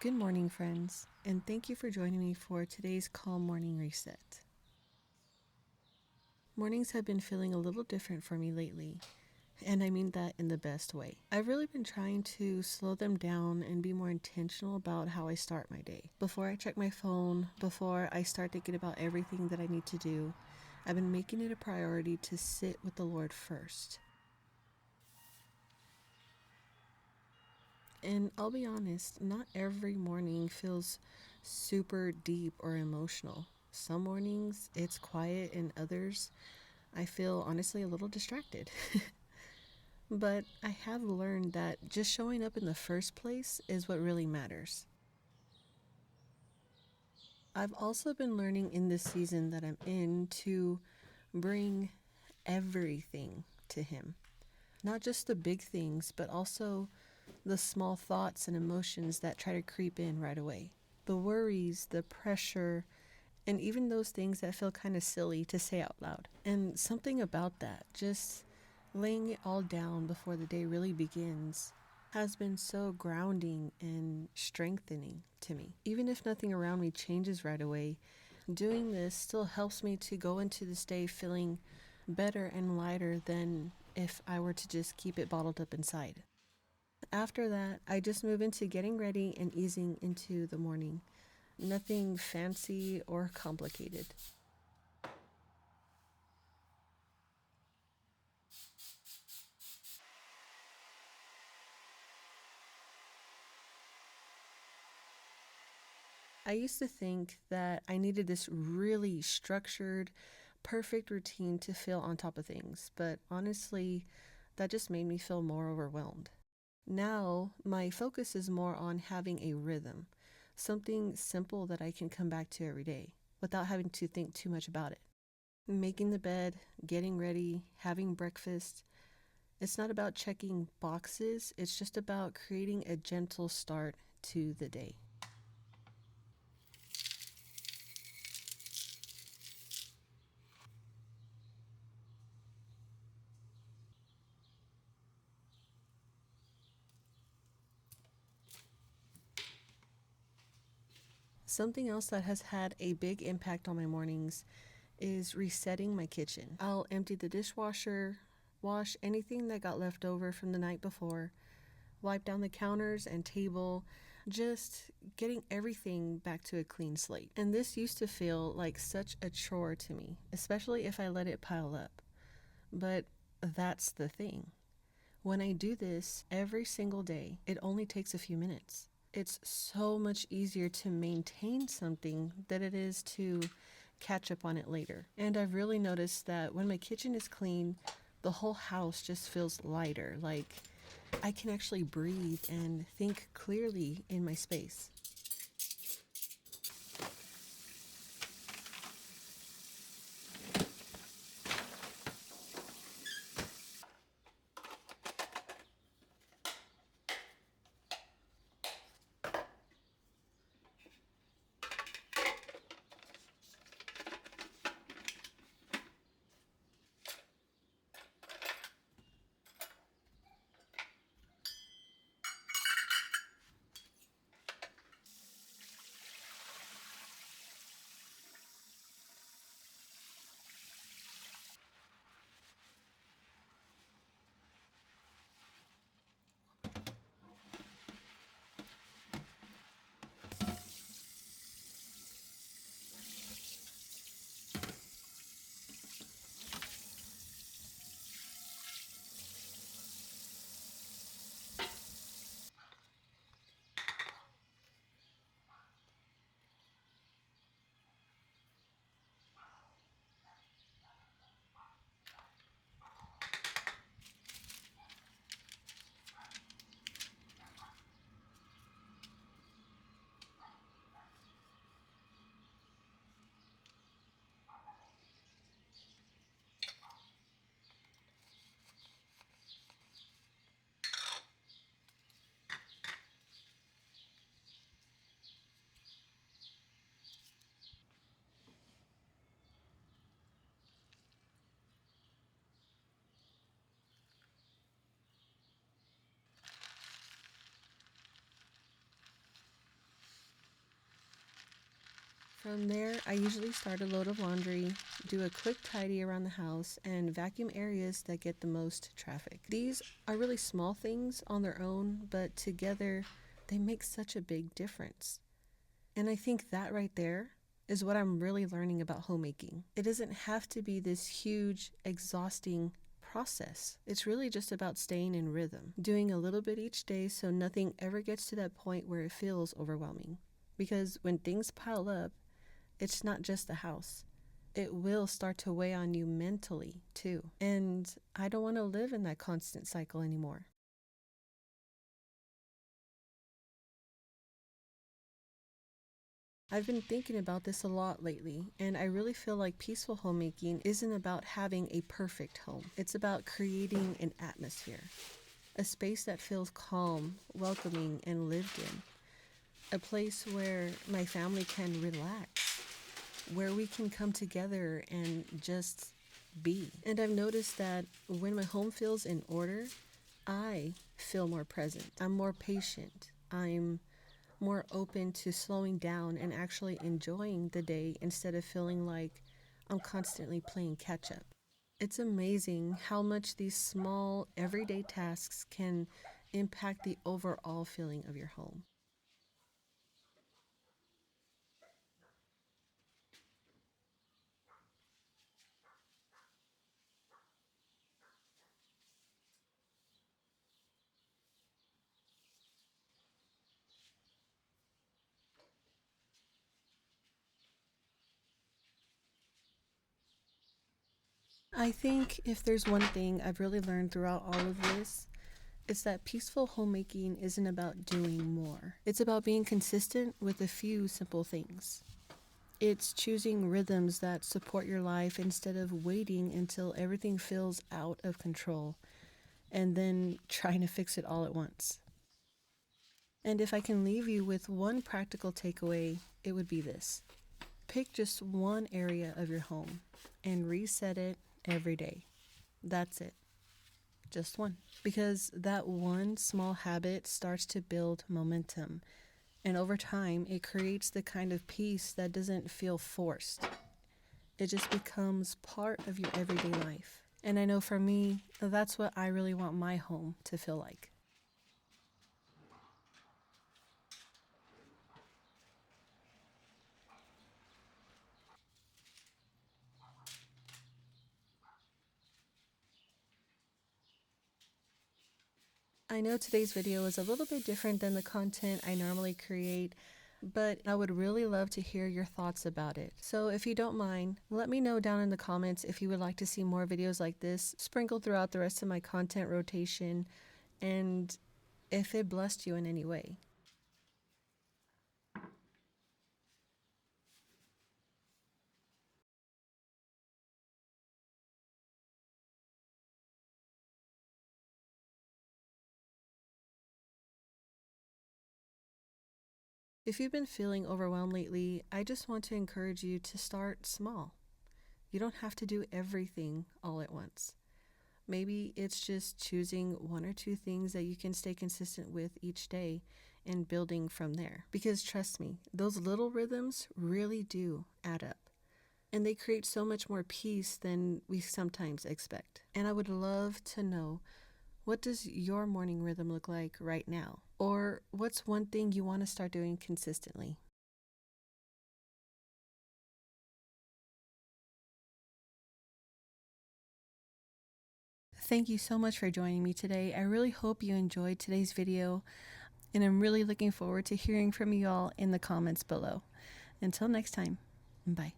Good morning, friends, and thank you for joining me for today's Calm Morning Reset. Mornings have been feeling a little different for me lately, and I mean that in the best way. I've really been trying to slow them down and be more intentional about how I start my day. Before I check my phone, before I start thinking about everything that I need to do, I've been making it a priority to sit with the Lord first. And I'll be honest, not every morning feels super deep or emotional. Some mornings it's quiet, and others I feel honestly a little distracted. But I have learned that just showing up in the first place is what really matters. I've also been learning in this season that I'm in to bring everything to Him. Not just the big things, but also the small thoughts and emotions that try to creep in right away. The worries, the pressure, and even those things that feel kind of silly to say out loud. And something about that, just laying it all down before the day really begins, has been so grounding and strengthening to me. Even if nothing around me changes right away, doing this still helps me to go into this day feeling better and lighter than if I were to just keep it bottled up inside. After that, I just move into getting ready and easing into the morning. Nothing fancy or complicated. I used to think that I needed this really structured, perfect routine to feel on top of things, but honestly, that just made me feel more overwhelmed. Now, my focus is more on having a rhythm, something simple that I can come back to every day without having to think too much about it. Making the bed, getting ready, having breakfast. It's not about checking boxes, it's just about creating a gentle start to the day. Something else that has had a big impact on my mornings is resetting my kitchen. I'll empty the dishwasher, wash anything that got left over from the night before, wipe down the counters and table, just getting everything back to a clean slate. And this used to feel like such a chore to me, especially if I let it pile up. But that's the thing. When I do this every single day, it only takes a few minutes. It's so much easier to maintain something than it is to catch up on it later. And I've really noticed that when my kitchen is clean, the whole house just feels lighter. Like I can actually breathe and think clearly in my space. From there, I usually start a load of laundry, do a quick tidy around the house, and vacuum areas that get the most traffic. These are really small things on their own, but together they make such a big difference. And I think that right there is what I'm really learning about homemaking. It doesn't have to be this huge, exhausting process. It's really just about staying in rhythm, doing a little bit each day so nothing ever gets to that point where it feels overwhelming. Because when things pile up, it's not just the house. It will start to weigh on you mentally too. And I don't want to live in that constant cycle anymore. I've been thinking about this a lot lately, and I really feel like peaceful homemaking isn't about having a perfect home. It's about creating an atmosphere, a space that feels calm, welcoming, and lived in. A place where my family can relax, where we can come together and just be. And I've noticed that when my home feels in order, I feel more present. I'm more patient. I'm more open to slowing down and actually enjoying the day instead of feeling like I'm constantly playing catch up. It's amazing how much these small, everyday tasks can impact the overall feeling of your home. I think if there's one thing I've really learned throughout all of this, it's that peaceful homemaking isn't about doing more. It's about being consistent with a few simple things. It's choosing rhythms that support your life instead of waiting until everything feels out of control and then trying to fix it all at once. And if I can leave you with one practical takeaway, it would be this: pick just one area of your home and reset it every day. That's it. Just one. Because that one small habit starts to build momentum. And over time, it creates the kind of peace that doesn't feel forced. It just becomes part of your everyday life. And I know for me, that's what I really want my home to feel like. I know today's video is a little bit different than the content I normally create, but I would really love to hear your thoughts about it. So if you don't mind, let me know down in the comments if you would like to see more videos like this sprinkled throughout the rest of my content rotation, and if it blessed you in any way. If you've been feeling overwhelmed lately, I just want to encourage you to start small. You don't have to do everything all at once. Maybe it's just choosing one or two things that you can stay consistent with each day and building from there. Because trust me, those little rhythms really do add up. And they create so much more peace than we sometimes expect. And I would love to know, what does your morning rhythm look like right now? Or what's one thing you want to start doing consistently? Thank you so much for joining me today. I really hope you enjoyed today's video, and I'm really looking forward to hearing from you all in the comments below. Until next time, bye.